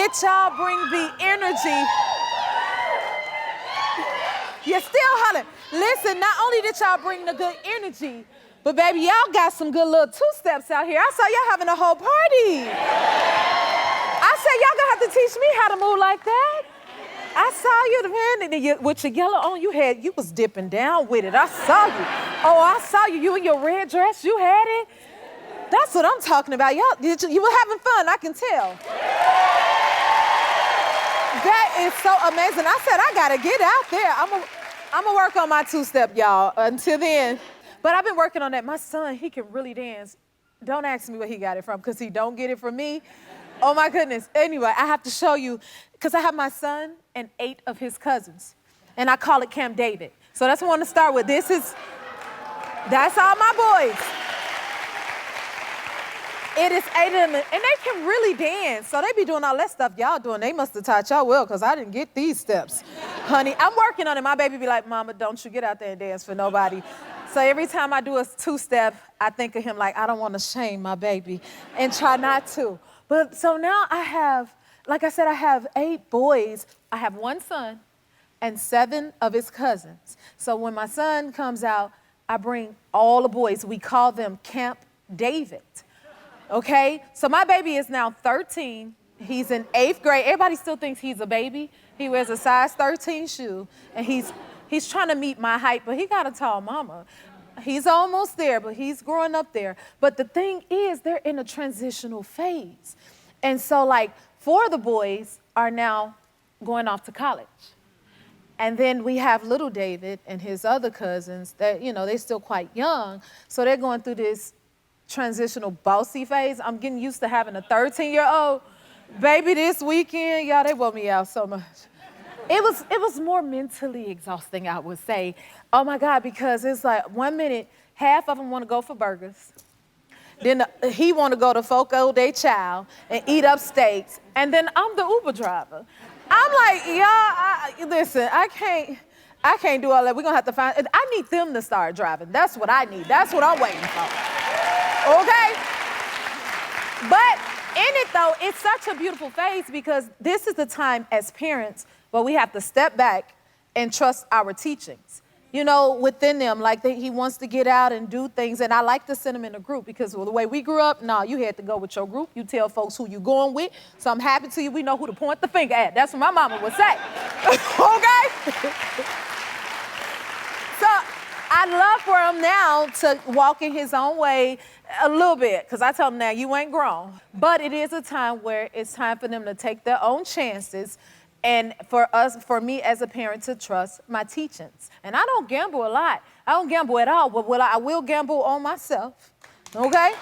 did y'all bring the energy. You're still hollering. Listen, not only did y'all bring the good energy, but baby, y'all got some good little two-steps out here. I saw y'all having a whole party. I said, y'all gonna have to teach me how to move like that. I saw you, man, and with your yellow on, you was dipping down with it. I saw you. Oh, I saw you. You in your red dress, you had it. That's what I'm talking about. Y'all, you were having fun, I can tell. That is so amazing. I said, I gotta get out there. I'm gonna work on my two-step, y'all, until then. But I've been working on that. My son, he can really dance. Don't ask me where he got it from, because he don't get it from me. Oh my goodness. Anyway, I have to show you, because I have my son and 8 of his cousins, and I call it Camp David. So that's what I want to start with. That's all my boys. It is 8 of them, and they can really dance. So they be doing all that stuff y'all doing. They must have taught y'all well, because I didn't get these steps. Honey, I'm working on it. My baby be like, Mama, don't you get out there and dance for nobody. So every time I do a two-step, I think of him like, I don't want to shame my baby, and try not to. But so now I have, like I said, I have 8 boys. I have 1 son and 7 of his cousins. So when my son comes out, I bring all the boys. We call them Camp David, okay? So my baby is now 13. He's in 8th grade. Everybody still thinks he's a baby. He wears a size 13 shoe, and he's trying to meet my height, but he got a tall mama. He's almost there, but he's growing up there. But the thing is, they're in a transitional phase. And so, like, 4 of the boys are now going off to college. And then we have little David and his other cousins that, they're still quite young. So they're going through this transitional bossy phase. I'm getting used to having a 13-year-old. Baby, this weekend, y'all, they wore me out so much. It was more mentally exhausting, I would say. Oh my God, because it's like 1 minute, half of them want to go for burgers. Then he want to go to Foco de Chao and eat up steaks. And then I'm the Uber driver. I'm like, y'all, listen, I can't do all that. We're going to have to find, I need them to start driving. That's what I need. That's what I'm waiting for. Okay? But in it, though, it's such a beautiful phase, because this is the time as parents where we have to step back and trust our teachings. Within them, like he wants to get out and do things, and I like to send him in a group, because the way we grew up, you had to go with your group. You tell folks who you going with, so I'm happy to you. We know who to point the finger at. That's what my mama would say, okay? So I'd love for him now to walk in his own way a little bit, because I tell him now, you ain't grown. But it is a time where it's time for them to take their own chances, and for me as a parent to trust my teachings. And I don't gamble a lot. I don't gamble at all, but I will gamble on myself, okay?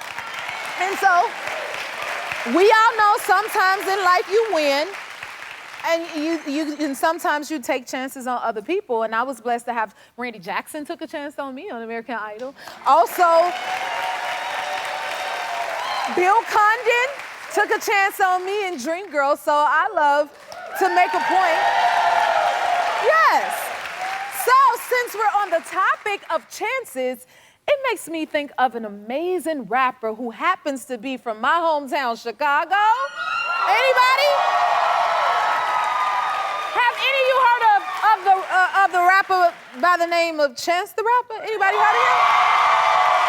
And so we all know sometimes in life you win, and sometimes you take chances on other people. And I was blessed to have Randy Jackson took a chance on me on American Idol. Also, Bill Condon took a chance on me in Dreamgirls, so I love to make a point. Yes. So since we're on the topic of chances, it makes me think of an amazing rapper who happens to be from my hometown, Chicago. Anybody? Have any of you heard of the rapper by the name of Chance the Rapper? Anybody heard of him?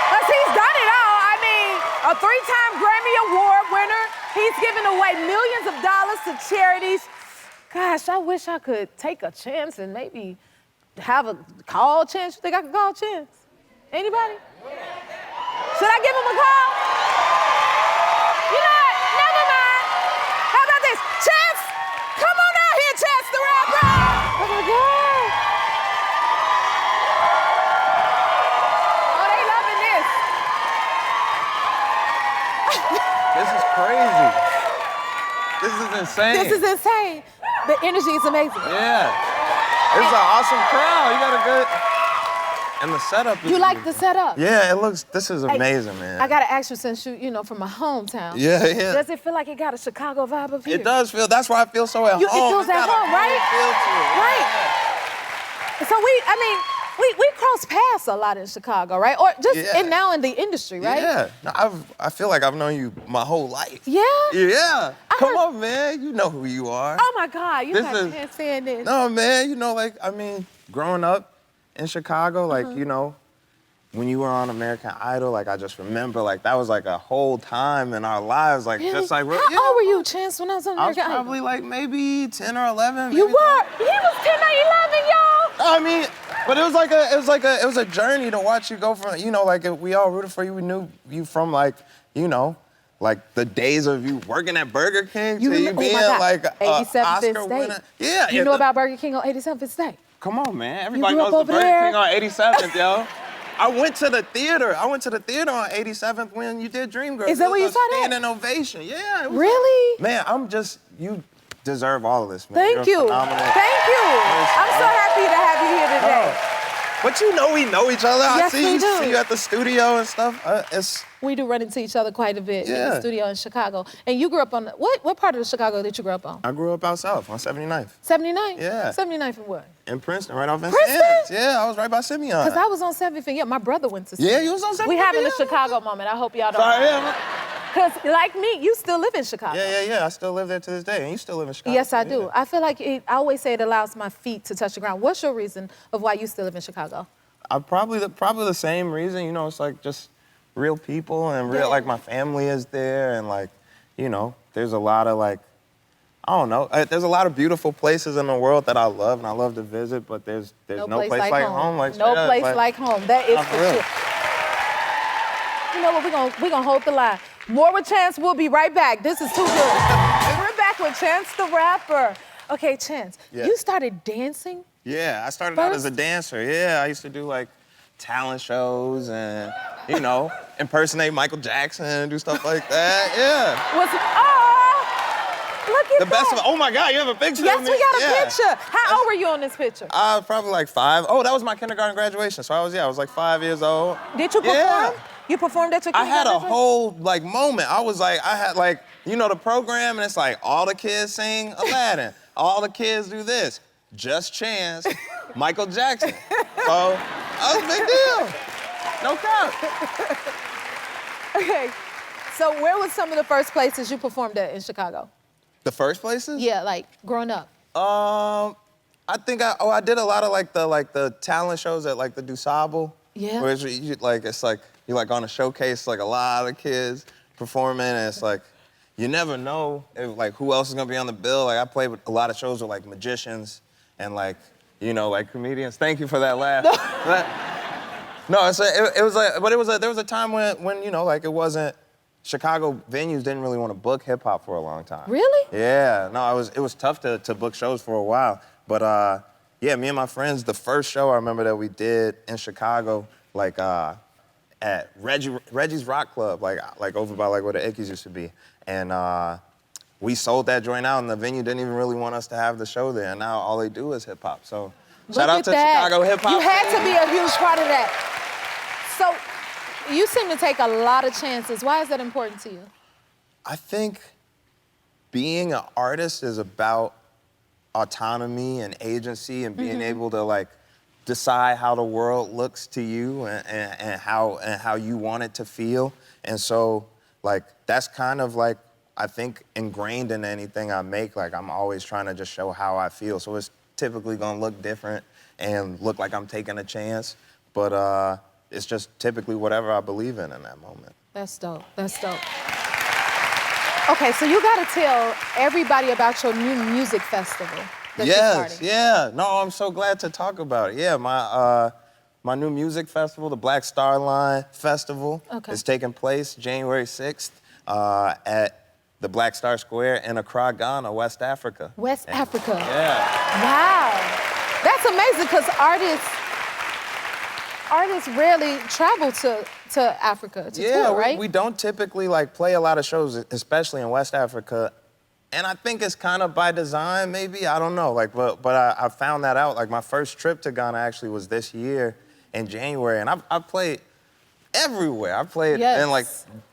Because he's done it all. I mean, a 3-time Grammy Award winner. He's given away millions of dollars to charities. Gosh, I wish I could take a chance and maybe have a call Chance. You think I could call Chance? Anybody? Should I give him a call? You know what? Never mind. How about this? Chance, come on out here, Chance the Rapper. Oh my God. Oh, they loving this. This is crazy. This is insane. This is insane. The energy is amazing. Yeah. It's an awesome crowd. You got a good... And the setup is... You like the setup? Yeah, it looks... This is amazing, man. I gotta ask you, since you, from my hometown. Yeah. Does it feel like it got a Chicago vibe up here? It does feel... That's why I feel so at home. It feels at home, right? Feel to it. Right. So we cross paths a lot in Chicago, right? Or just now in the industry, right? Yeah. No, I feel like I've known you my whole life. Yeah? Yeah. Come on, man. You know who you are. Oh my God, you This got is- can't stand this. No, man. You know, like, I mean, growing up in Chicago, like, you know, when you were on American Idol, like, I just remember, like, that was like a whole time in our lives, like, Really? just like, How old were you, Chance, when I was on I was American Idol? probably like maybe 10 or 11. You maybe were. He was 10 or 11, y'all. I mean, but it was a journey to watch you go from, you know, like we all rooted for you. We knew you from like, you know, like the days of you working at Burger King to you being like a 87th Oscar State. winner. Yeah. You know about Burger King on 87th State? Come on, man. Everybody grew knows up the over Burger there? King on 87th, yo. I went to the theater. on 87th when you did Dreamgirls. Is that where you saw that? Standing ovation. Yeah. It was Really? Man, you deserve all of this, man. Thank You're you. phenomenal. Thank you. I'm so happy to have you here today. But you know we know each other. Yes, I we do. see you at the studio and stuff. We do run into each other quite a bit in the Yeah. studio in Chicago. And you grew up on, what part of Chicago did you grow up on? I grew up out south on 79th 79th? Yeah. 79th and what? in Princeton, right off in Princeton? Yeah, I was right by Simeon. Because I was on 7th and yeah, my brother went to Yeah, you was on 7th. We having yeah. a Chicago moment. I hope y'all don't Sorry, mind. yeah. Because like me, you still live in Chicago. Yeah. I still live there to this day, and you still live in Chicago. Yes, I do. Yeah. I feel like I always say it allows my feet to touch the ground. What's your reason of why you still live in Chicago? Probably the same reason. You know, it's like just real people and real Yeah. like my family is there, and like, you know, there's a lot of like, I don't know. There's a lot of beautiful places in the world that I love and I love to visit, but there's no place like home. Like no straight up, place like home. That is Not for for real. sure. You know what? We're gonna hold the line. More with Chance. We'll be right back. This is too good. We're back with Chance the Rapper. Okay, Chance. Yeah. You started dancing. Yeah, I started out as a First? dancer. Yeah, I used to do like talent shows and, you know, impersonate Michael Jackson and do stuff like that. Yeah. Look at The that. best of, oh my God, you have a picture Yes, of me? we got a Yeah. picture. How old were you on this picture? I was probably like 5. Oh, that was my kindergarten graduation. So I was like 5 years old. Did you perform? Yeah. You performed at your I had a kindergarten? whole like moment. I had like, you know, the program and it's like all the kids sing Aladdin. All the kids do this. Just Chance, Michael Jackson. So that was a big deal. No cap. Okay. So where was some of the first places you performed at in Chicago? The first places? Yeah, like growing up. I think I did a lot of like the talent shows at like the DuSable. Yeah. Where it's like you're like on a showcase, like a lot of kids performing, and it's like you never know if, like who else is gonna be on the bill. Like I played with a lot of shows with like magicians and like, you know, like comedians. Thank you for that laugh. No, there was a time when you know, like it wasn't. Chicago venues didn't really want to book hip hop for a long time. Really? Yeah, no, it was tough to book shows for a while. But yeah, me and my friends, the first show I remember that we did in Chicago, like at Reggie's Rock Club, like over by like where the Ickies used to be. And we sold that joint out and the venue didn't even really want us to have the show there. And now all they do is hip hop. So shout out to Chicago hip hop. You had to be a huge part of that. So you seem to take a lot of chances. Why is that important to you? I think being an artist is about autonomy and agency and being able to like decide how the world looks to you and how you want it to feel. And so like that's kind of like I think ingrained in anything I make. Like I'm always trying to just show how I feel. So it's typically gonna look different and look like I'm taking a chance, but it's just typically whatever I believe in that moment. That's dope. That's dope. Okay, so you gotta tell everybody about your new music festival that you're starting. Yeah. No, I'm so glad to talk about it. Yeah, my new music festival, the Black Star Line Festival, is taking place January 6th at the Black Star Square in Accra, Ghana, West Africa. West Africa. Yeah. Wow. That's amazing because artists rarely travel to Africa to tour, right? we don't typically like play a lot of shows, especially in West Africa. And I think it's kind of by design, maybe, I don't know. Like, but I found that out. Like my first trip to Ghana actually was this year in January. And I've played everywhere. I played in like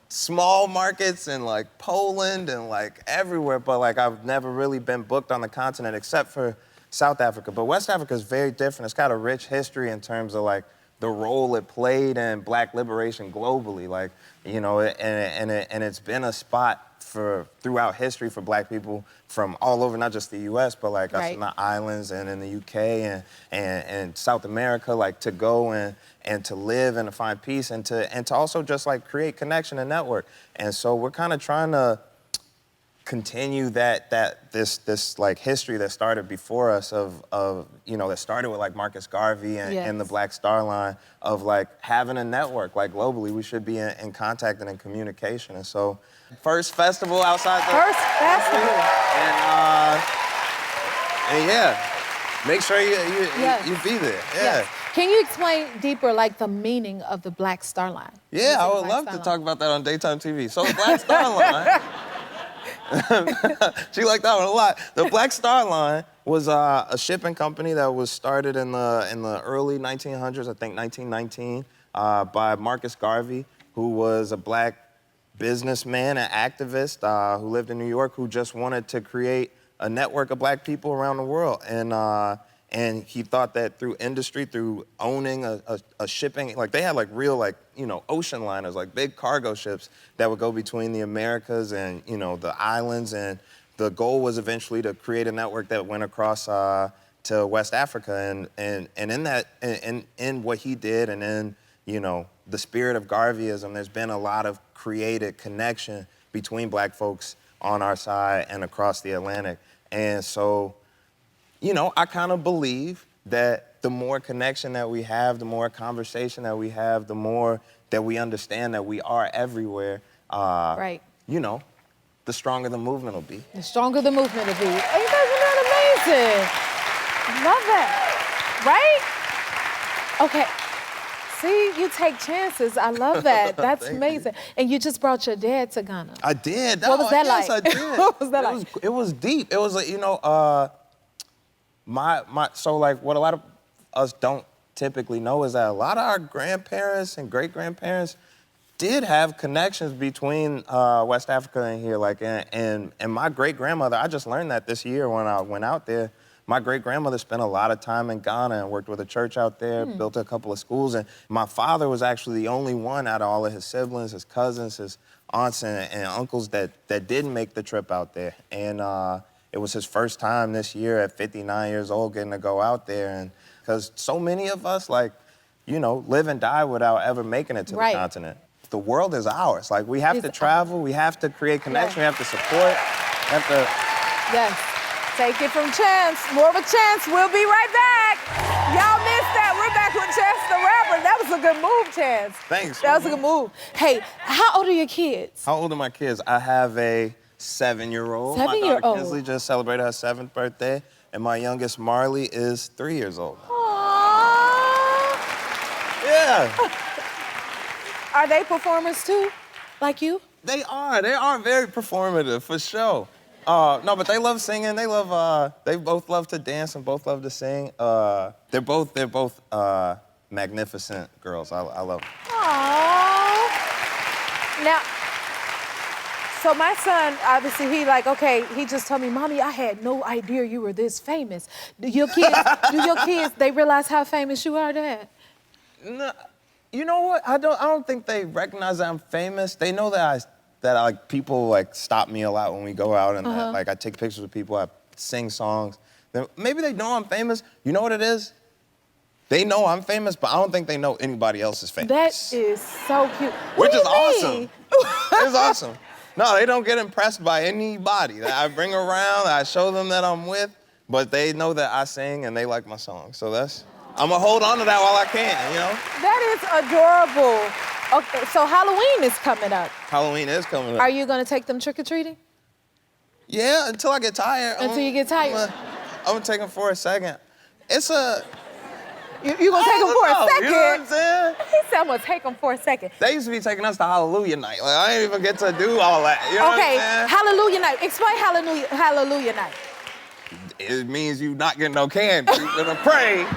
small markets in like Poland and like everywhere. But like I've never really been booked on the continent except for South Africa. But West Africa is very different. It's got a rich history in terms of like the role it played in Black liberation globally. Like, you know, and it's been a spot throughout history for Black people from all over, not just the U.S., but like us Right. in the islands and in the UK and South America, like to go and to live and to find peace and to also just like create connection and network. And so we're kind of trying to continue this like history that started before us of you know, that started with like Marcus Garvey and the Black Star Line of like having a network like globally. We should be in contact and in communication. And so first festival outside the First festival. and yeah, make sure you be there. Yeah. Yes. Can you explain deeper, like, the meaning of the Black Star Line? Yeah, I would love to talk about that on daytime TV. So the Black Star Line, she liked that one a lot. The Black Star Line was a shipping company that was started in the early 1900s, I think 1919, by Marcus Garvey, who was a Black businessman and activist who lived in New York, who just wanted to create a network of Black people around the world. And he thought that through industry, through owning a shipping, like they had like real like, you know, ocean liners, like big cargo ships that would go between the Americas and, you know, the islands. And the goal was eventually to create a network that went across to West Africa. And in that, in what he did and in, you know, the spirit of Garveyism, there's been a lot of created connection between Black folks on our side and across the Atlantic. And so, you know, I kind of believe that the more connection that we have, the more conversation that we have, the more that we understand that we are everywhere, Right. you know, the stronger the movement will be. The stronger the movement will be. Ain't that amazing? I love that. Right? Okay. See, you take chances. I love that. That's amazing. And you just brought your dad to Ghana. I did. What was that yes, like? I did. What was that like? It was deep. It was like, you know, so like what a lot of us don't typically know is that a lot of our grandparents and great-grandparents did have connections between West Africa and here. Like, and my great-grandmother, I just learned that this year when I went out there. My great-grandmother spent a lot of time in Ghana and worked with a church out there, built a couple of schools. And my father was actually the only one out of all of his siblings, his cousins, his aunts and uncles that didn't make the trip out there. And it was his first time this year at 59 years old getting to go out there. And because so many of us, like, you know, live and die without ever making it to the continent. The world is ours. Like, we have to travel, we have to create connection, we have to support, we have to... Yes. Take it from Chance. More of a Chance. We'll be right back. Y'all missed that. We're back with Chance the Rapper. That was a good move, Chance. Thanks. That was a good move. Hey, how old are your kids? How old are my kids? I have a 7-year-old. 7-year-old. My daughter Kinsley just celebrated her 7th birthday, and my youngest Marley is 3 years old. Aww. Yeah. Are they performers too, like you? They are very performative, for sure. No, but they love singing. They both love to dance and both love to sing. They're both magnificent girls. I love them. Aww. Now, so my son, obviously, he just told me, Mommy, I had no idea you were this famous. Do your kids, they realize how famous you are, Dad? No, you know what? I don't think they recognize that I'm famous. They know that like people like stop me a lot when we go out and like I take pictures with people, I sing songs. Maybe they know I'm famous. You know what it is? They know I'm famous, but I don't think they know anybody else is famous. That is so cute. Which is awesome. It's awesome. No, they don't get impressed by anybody that I bring around, I show them that I'm with, but they know that I sing and they like my songs. So I'm gonna hold on to that while I can, you know? That is adorable. Okay, so Halloween is coming up. Halloween is coming up. Are you gonna take them trick-or-treating? Yeah, until I get tired. Until you get tired? I'm gonna take them for a second. It's a... You gonna take them for a second? You know what I'm saying? He said I'm gonna take them for a second. They used to be taking us to Hallelujah Night. Like, I didn't even get to do all that. You know what I'm saying? Hallelujah Night. Explain Hallelujah Night. It means you not getting no candy. You're gonna pray.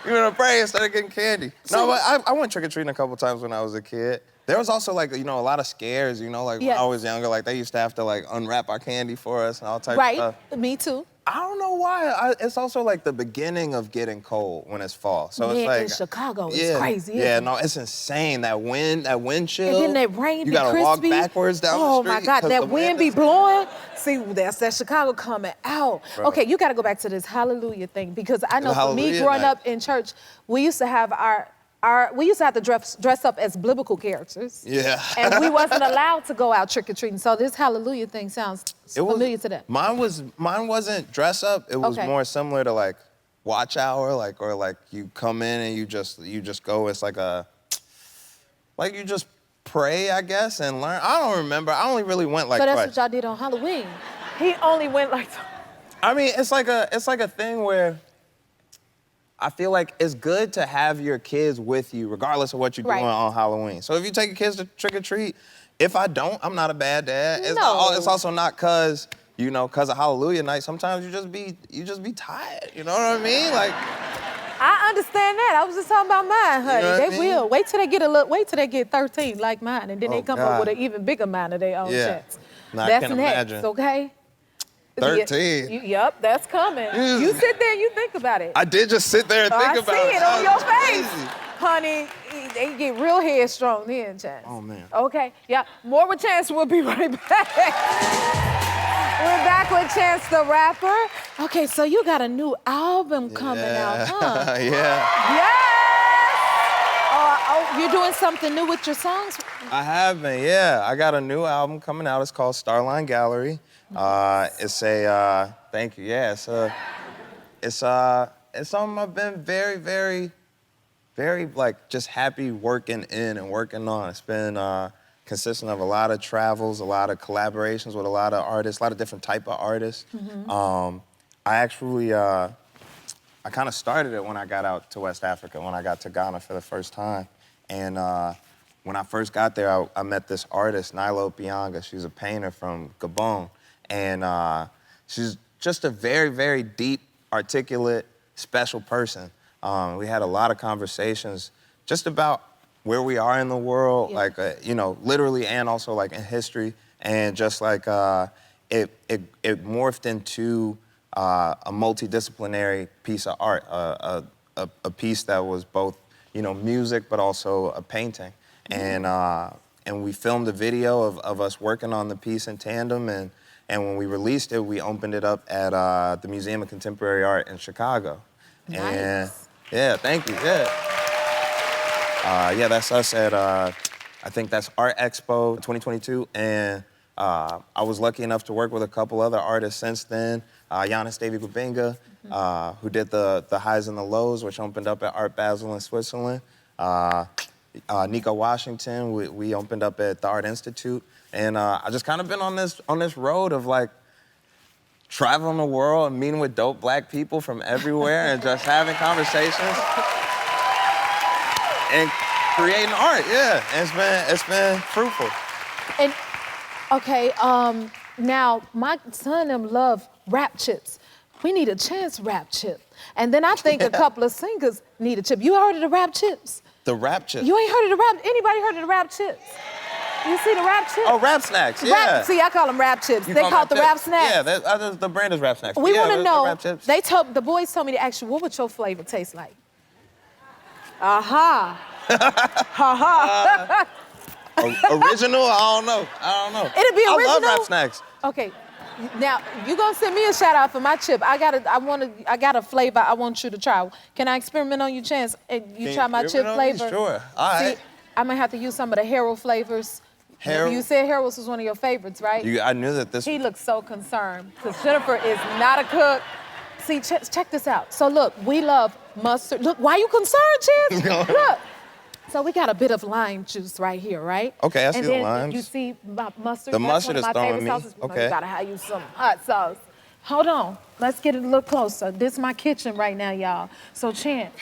You're gonna pray instead of getting candy. No, but I went trick-or-treating a couple times when I was a kid. There was also like, a lot of scares, like when I was younger, like they used to have to like unwrap our candy for us and all types of stuff. Right, me too. I don't know why. It's also like the beginning of getting cold when it's fall. So it's like in Chicago, it's crazy. No, it's insane. That wind chill. And then that rain you be gotta crispy. walk backwards down the street. Oh my God, that wind be blowing. See, that's that Chicago coming out. Bro. Okay, you gotta go back to this hallelujah thing because I know The for me hallelujah growing night. up in church, we used to have we used to have to dress up as biblical characters. Yeah. And we wasn't allowed to go out trick-or-treating. So this hallelujah thing sounds familiar to that. Mine wasn't dress up. It was more similar to like watch hour, or like you come in and you just go. It's like you just pray, I guess, and learn. I don't remember. I only really went like So that's twice. what y'all did on Halloween. He only went like. I mean, it's like a thing where I feel like it's good to have your kids with you, regardless of what you're doing on Halloween. So if you take your kids to trick or treat, if I don't, I'm not a bad dad. It's also not because of Hallelujah night. Sometimes you just be tired. You know what I mean? Like. I understand that. I was just talking about mine, honey. You know what They I mean? will. Wait till they get 13 like mine, and then they come up with an even bigger mind of their own chance. No, I That's can't next, imagine. okay? 13. Yep, that's coming. You sit there and you think about it. I did just sit there and think about it. I see it on your face. Crazy. Honey, they get real headstrong then, Chance. Oh, man. Okay, yeah. More with Chance. We'll be right back. We're back with Chance the Rapper. Okay, so you got a new album coming out, huh? Yeah. Yes! You're doing something new with your songs? I have been, yeah. I got a new album coming out. It's called Starline Gallery. It's a, thank you, yeah. It's something I've been very, very, very, like, just happy working in and working on. It's been consistent of a lot of travels, a lot of collaborations with a lot of artists, a lot of different type of artists. I actually, I kind of started it when I got out to West Africa, when I got to Ghana for the first time. And when I first got there, I met this artist, Nilo Pianga. She's a painter from Gabon. And she's just a very, very deep, articulate, special person. We had a lot of conversations just about where we are in the world, like, literally and also like in history. And just like it morphed into a multidisciplinary piece of art, a piece that was both, music, but also a painting. And we filmed a video of us working on the piece in tandem. And when we released it, we opened it up at the Museum of Contemporary Art in Chicago. Nice. And yeah, thank you, yeah. That's us at, I think that's Art Expo 2022. And I was lucky enough to work with a couple other artists since then. Giannis David Gubinga, who did the highs and the lows, which opened up at Art Basel in Switzerland. Nico Washington, we opened up at the Art Institute. And I just kind of been on this road of like traveling the world and meeting with dope black people from everywhere and just having conversations and creating art. Yeah, and it's been fruitful. And okay, now my son them love rap chips. We need a Chance rap chip. And then I think a couple of singers need a chip. You heard of the rap chips? The rap chips. You ain't heard of the rap? Anybody heard of the rap chips? You see the rap chips? Oh, rap snacks, yeah. See, I call them rap chips. You They call call it the chips? rap snacks. Yeah, the brand is rap snacks. We want to the know, rap chips. the boys told me to ask you, what would your flavor taste like? Aha. Ha Original? I don't know. It'd be original? I love rap snacks. Okay, now you gonna send me a shout out for my chip. I got a flavor I want you to try. Can I experiment on you, Chance? And you try my chip flavor? Sure. All right. See, I'm gonna have to use some of the Harold flavors. Harold? You said Harold was one of your favorites, right? I knew that this. He looks so concerned because Jennifer is not a cook. See, check this out. So look, we love mustard. Look, why you concerned, Chance? Look. So we got a bit of lime juice right here, right? Okay, I see and the then limes. You see my mustard? The That's mustard one of is my throwing favorite me. sauces. Okay. You gotta have you some hot sauce. Hold on. Let's get it a little closer. This is my kitchen right now, y'all. So Chance,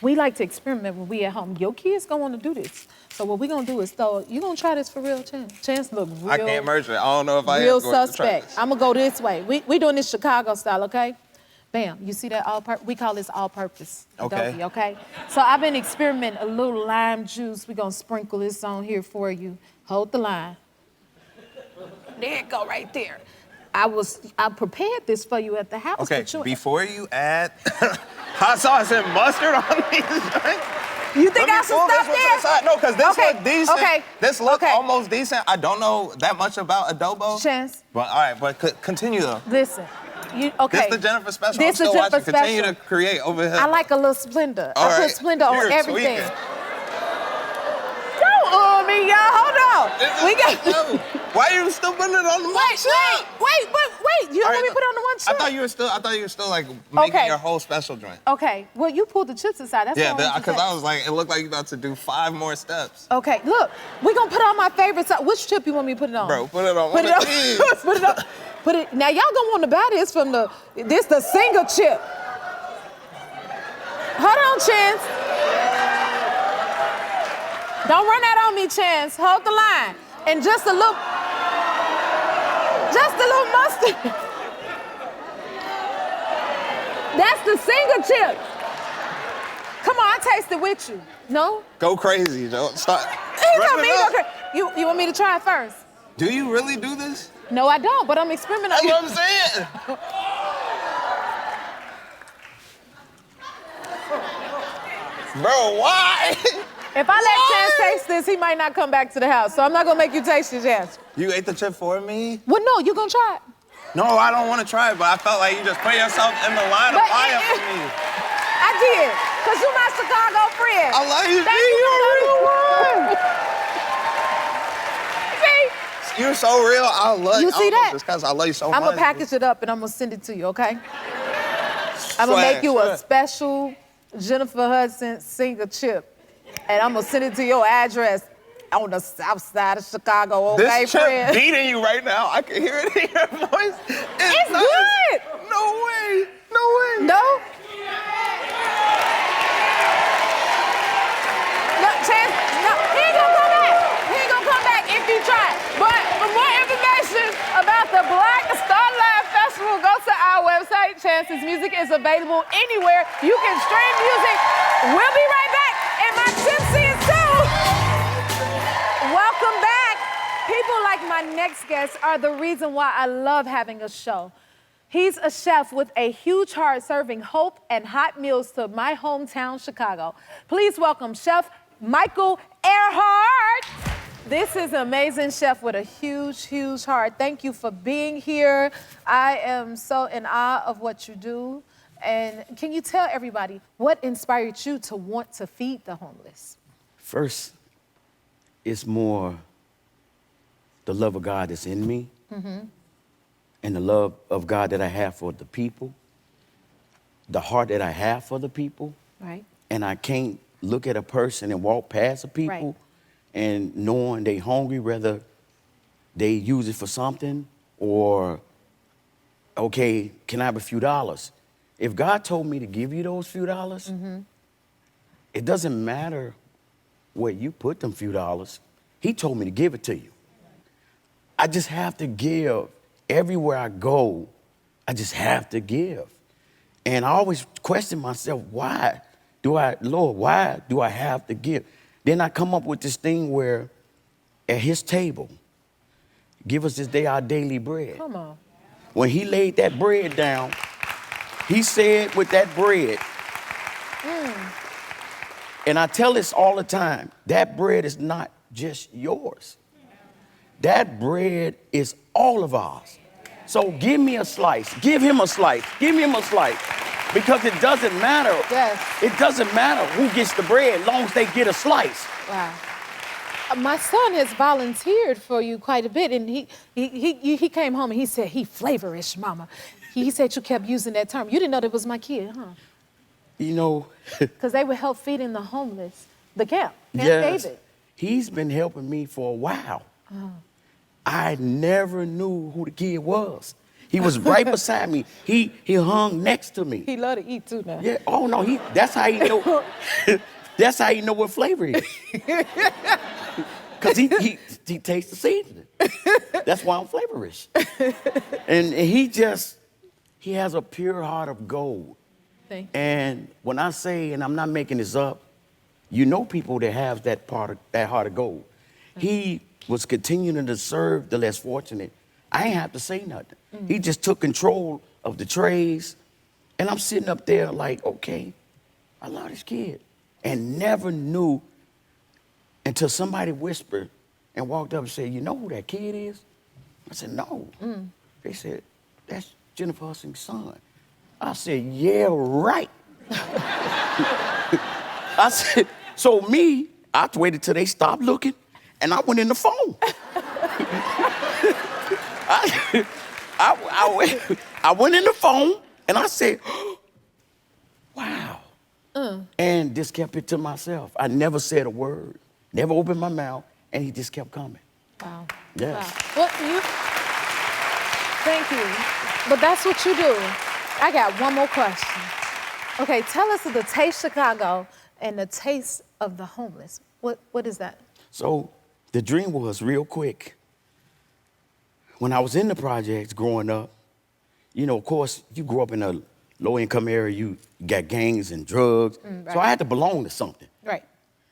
we like to experiment when we at home. Your kids gonna wanna do this. So what we gonna do is you gonna try this for real, Chance? Chance look real. I can't merge it. I don't know if I am Real going to try suspect. this. I'm gonna go this way. We doing this Chicago style, okay? Bam, you see that we call this all-purpose Okay. adobe, okay? So I've been experimenting a little lime juice. We're gonna sprinkle this on here for you. Hold the line. There it go, right there. I prepared this for you at the house. Okay, but before you add hot sauce and mustard on these drinks, you think I should pull stop this one to there? the side. No, because this Okay, look decent. okay, This look okay. almost decent. I don't know that much about adobo. Chance. But all right, but continue though. Listen, okay. This the Jennifer special. This I'm still the Jennifer watching. Continue special. to create over here. I like a little Splenda. All I put right. Splenda You're on everything. tweaking. Don't me, y'all. Hold on. We got. Why are you still putting it on the one chip? Wait. You don't let me put it on the one chip. I thought you were still like making Okay. your whole special drink. Okay. Well, you pulled the chips aside. That's Yeah, what I want you to because say. I was like, it looked like you about to do 5 more steps. Okay, look, we're gonna put on my favorite. Which chip you want me to put it on? Bro, put it on Put one it of on. these. Put it on. Put it. Now y'all gonna want to buy this from the single chip. Hold on, Chance. Don't run that on me, Chance. Hold the line. And just a little mustard. That's the single chip. Come on, I taste it with you. No? Go crazy, Joe. Stop. You Run told it me up. to go You want me to try it first? Do you really do this? No, I don't, but I'm experimenting. That's what I'm saying. Bro, why? If I let Chance taste this, he might not come back to the house. So I'm not gonna make you taste it, Chance. You ate the chip for me? Well, no, you gonna try it. No, I don't want to try it, but I felt like you just put yourself in the line of But fire for me. I did, cause you my Chicago friend. I love you, G. Thank you You're for real one. See, You're so real. I love You see that? Just because I love you so much. I'm gonna package it up and I'm gonna send it to you, okay? I'm gonna Swag, make you a swag. special Jennifer Hudson single chip, and I'm gonna send it to your address on the south side of Chicago, okay, This chip friend? beating you right now. I can hear it in your voice. It's nice. good. No way. No way. No? No, Chance, no, he ain't gonna come back. He ain't gonna come back if you try. But for more information about the Black Starlight Festival, go to our website. Chance's music is available anywhere. You can stream music. We'll be right back. And my tipsy is too. Welcome back. People like my next guest are the reason why I love having a show. He's a chef with a huge heart serving hope and hot meals to my hometown, Chicago. Please welcome Chef Michael Earhart. This is an amazing chef with a huge, huge heart. Thank you for being here. I am so in awe of what you do. And can you tell everybody what inspired you to want to feed the homeless? First, it's more the love of God that's in me and the love of God that I have for the people, the heart that I have for the people. Right. And I can't look at a person and walk past the people Right. and knowing they hungry, whether they use it for something or, okay, can I have a few dollars? If God told me to give you those few dollars, it doesn't matter where you put them few dollars. He told me to give it to you. I just have to give. Everywhere I go, I just have to give. And I always question myself, why do I have to give? Then I come up with this thing where at his table, give us this day our daily bread. Come on. When he laid that bread down, he said with that bread, and I tell this all the time, that bread is not just yours. That bread is all of ours. So give me a slice, give him a slice, give him a slice. Because it doesn't matter. Yes. It doesn't matter who gets the bread as long as they get a slice. Wow. My son has volunteered for you quite a bit, and he came home and he said he flavorish, Mama. He said you kept using that term. You didn't know that was my kid, huh? You know, Because they would help feeding the homeless. The Camp yes, David. he's been helping me for a while. I never knew who the kid was. He was right beside me. He hung next to me. He love to eat too now. Yeah. Oh no. That's how he know. That's how he know what flavor it is. Cause he tastes the seasoning. That's why I'm flavorish. And he just He has a pure heart of gold. Thank you. And when I say, and I'm not making this up, you know people that have that heart of gold. He was continuing to serve the less fortunate. I ain't have to say nothing. He just took control of the trays. And I'm sitting up there like, okay, I love this kid. And never knew until somebody whispered and walked up and said, you know who that kid is? I said, no. They said, that's Jennifer Hudson's son. I said, yeah, right. I said, so me, I waited till they stopped looking, and I went in the phone. I went in the phone, and I said, wow. And just kept it to myself. I never said a word, never opened my mouth, and he just kept coming. Wow. Yes. Wow. Well, thank you. But that's what you do. I got one more question. Okay, tell us of the Taste Chicago and the Taste of the Homeless. What is that? So the dream was real quick. When I was in the projects growing up, you know, of course, you grew up in a low-income area, you got gangs and drugs. Right. So I had to belong to something. Right.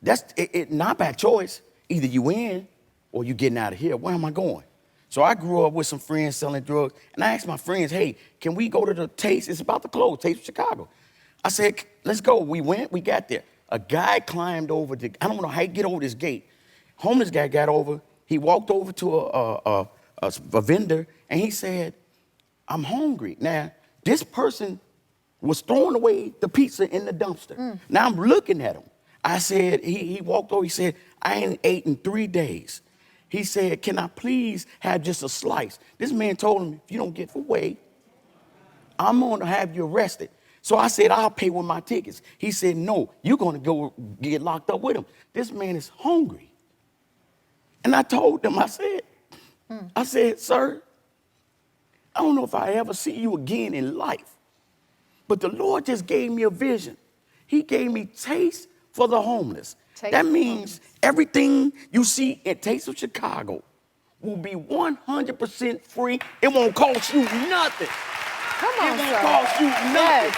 That's it not by choice. Either you in or you getting out of here. Where am I going? So I grew up with some friends selling drugs, and I asked my friends, hey, can we go to the Taste? It's about to close, Taste of Chicago. I said, let's go. We went, we got there. A guy climbed over I don't know how he get over this gate. Homeless guy got over, he walked over to a vendor, and he said, I'm hungry. Now, this person was throwing away the pizza in the dumpster. Now I'm looking at him. I said, he walked over, he said, I ain't ate in 3 days. He said, can I please have just a slice? This man told him, if you don't get away, I'm gonna have you arrested. So I said, I'll pay with my tickets. He said, no, you're gonna go get locked up with him. This man is hungry. And I told him, I said, sir, I don't know if I ever see you again in life, but the Lord just gave me a vision. He gave me Taste for the Homeless. That means everything you see at Taste of Chicago will be 100% free. It won't cost you nothing. Come on, It won't sir. cost you nothing.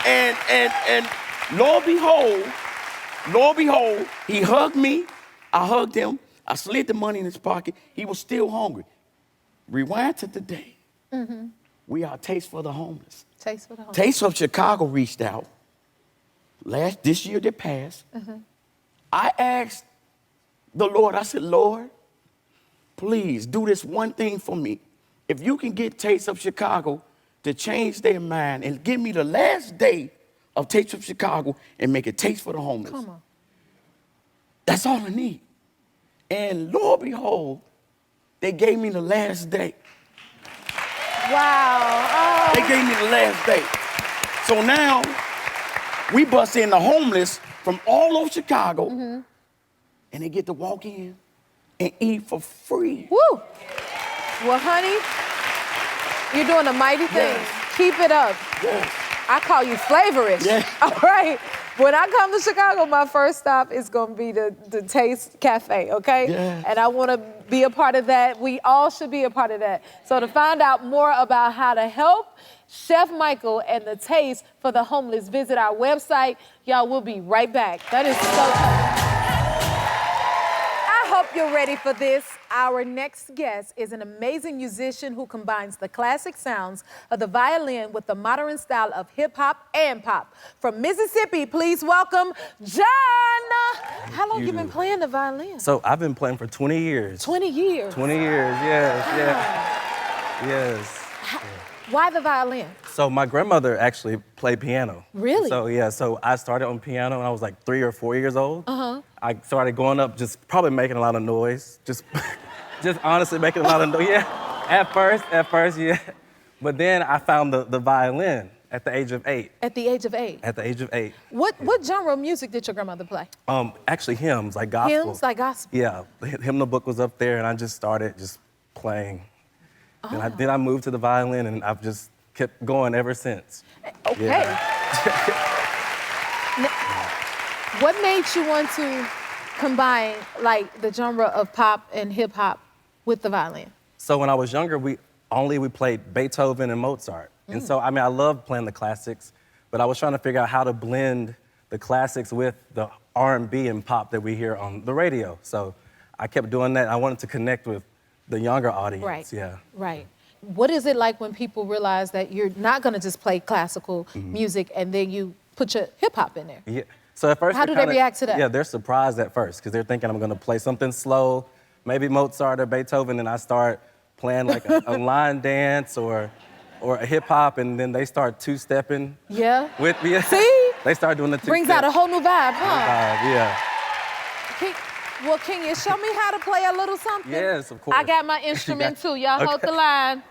Yes. And Lord behold, he hugged me. I hugged him. I slid the money in his pocket. He was still hungry. Rewind to today. We are Taste for the Homeless. Taste for the Homeless. Taste of Chicago reached out. This year that passed, I asked the Lord, I said, Lord, please do this one thing for me. If you can get Taste of Chicago to change their mind and give me the last day of Taste of Chicago and make it Taste for the Homeless. Come on. That's all I need. And Lord behold, they gave me the last day. Wow. They gave me the last day. So now, we bust in the homeless from all over Chicago, and they get to walk in and eat for free. Woo. Well, honey, you're doing a mighty thing. Yes. Keep it up. Yes. I call you flavorish. Yeah. All right. When I come to Chicago, my first stop is going to be the Taste Cafe, okay? Yes. And I want to be a part of that. We all should be a part of that. So to find out more about how to help Chef Michael and the Taste for the Homeless, visit our website. Y'all, we'll be right back. That is so I hope you're ready for this. Our next guest is an amazing musician who combines the classic sounds of the violin with the modern style of hip hop and pop. From Mississippi, please welcome John. How long you been playing the violin? So I've been playing for 20 years. 20 years. 20 years, yes. Why the violin? So my grandmother actually played piano. Really? So I started on piano when I was like 3 or 4 years old. I started going up just probably making a lot of noise. Just honestly making a lot of noise. Yeah, at first, yeah. But then I found the violin at the age of 8. At the age of 8? At the age of 8. What genre of music did your grandmother play? Actually hymns, like gospel. Hymns, like gospel? Yeah, the hymnal book was up there and I just started just playing. And then I moved to the violin, and I've just kept going ever since. Okay. Yeah. What made you want to combine like the genre of pop and hip hop with the violin? So when I was younger, only we played Beethoven and Mozart. And so, I mean, I love playing the classics, but I was trying to figure out how to blend the classics with the R&B and pop that we hear on the radio. So I kept doing that. I wanted to connect with the younger audience. Right. Yeah. Right. What is it like when people realize that you're not going to just play classical music and then you put your hip hop in there? Yeah. So at first, How do they react to that? Yeah, they're surprised at first because they're thinking I'm going to play something slow, maybe Mozart or Beethoven, and I start playing like a line dance or a hip hop, and then they start two-stepping. Yeah. With me. See? They start doing the two-step. Brings out a whole new vibe, huh? Yeah. Can you show me how to play a little something? Yes, of course. I got my instrument too. Y'all hold the line.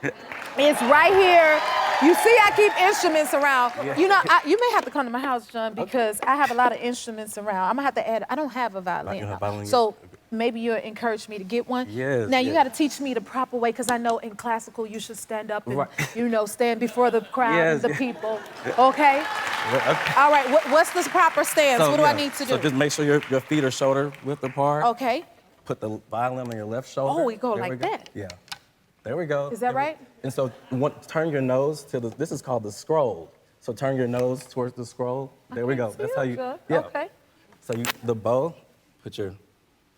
It's right here. You see, I keep instruments around. Yeah. You know, you may have to come to my house, John, because I have a lot of instruments around. I'm gonna have to add. I don't have a violin. You don't have a violin yet? So maybe you'll encourage me to get one. Yes, Now you yes. got to teach me the proper way, because I know in classical you should stand up and Right. stand before the crowd Yes, and the yes. people. Okay. Okay. All right. What's the proper stance? So, what do I yeah. need to do? So just make sure your feet are shoulder width apart. Okay. Put the violin on your left shoulder. Oh, we go There like that? Yeah. There we go. Is that right? And so turn your nose to this is called the scroll. So turn your nose towards the scroll. There we go. That's how you, Good. yeah. Okay. So the bow, put your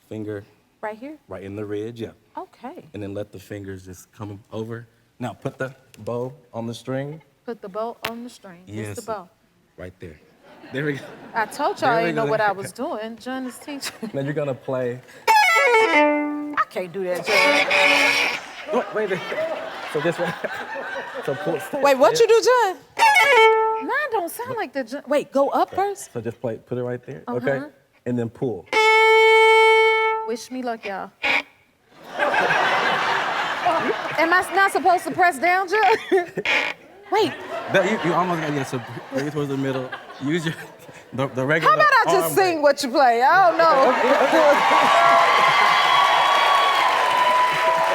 finger Right here? right in the ridge, yeah. Okay. And then let the fingers just come over. Now put the bow on the string. Put the bow on the string. Yes. It's the bow. Right there. There we go. I told y'all There I we didn't know go. what I was doing. John is teaching. Now you're gonna play. I can't do that, John. Wait. So just so pull. Wait, what you do, John? Mine don't sound like that, John. Wait, go up first? So just put it right there, okay? And then pull. Wish me luck, y'all. Am I not supposed to press down, John? Wait, You almost got so bring it towards the middle. Use the regular. how about I just arm sing what you play? I don't know.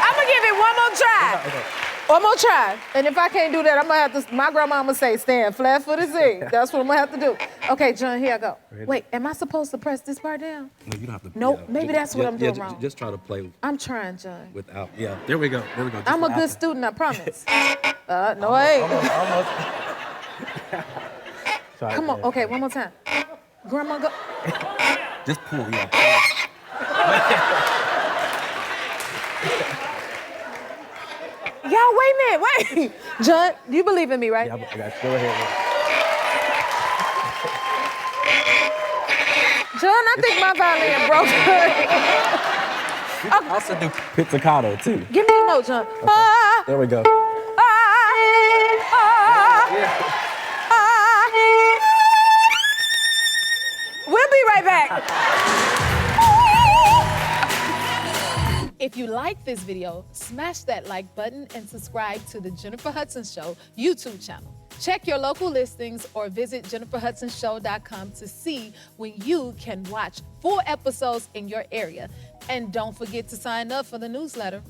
I'm gonna give it one more try. Okay. One more try. And if I can't do that, I'm gonna have to, my grandmama say, stand flat-footed sing. That's what I'm gonna have to do. Okay, John, here I go. Ready? Wait, am I supposed to press this part down? No, you don't have to. Nope, maybe that's what I'm doing wrong. Just try to play I'm trying, John. without. Yeah, there we go. There we go. Just I'm a without good the- student, I promise. No, I ain't. Almost. Try Come it, on, yeah. okay, one more time. Grandma, go. Just pull, yeah. Y'all, wait a minute, wait. John, you believe in me, right? Yeah, I got you. Go ahead. John, I think my violin broke. You can also do pizzicato too. Give me a note, John. Ah, There we go. ah, ah, Yeah. ah. We'll be right back. If you like this video, smash that like button and subscribe to the Jennifer Hudson Show YouTube channel. Check your local listings or visit jenniferhudsonshow.com to see when you can watch full episodes in your area. And don't forget to sign up for the newsletter.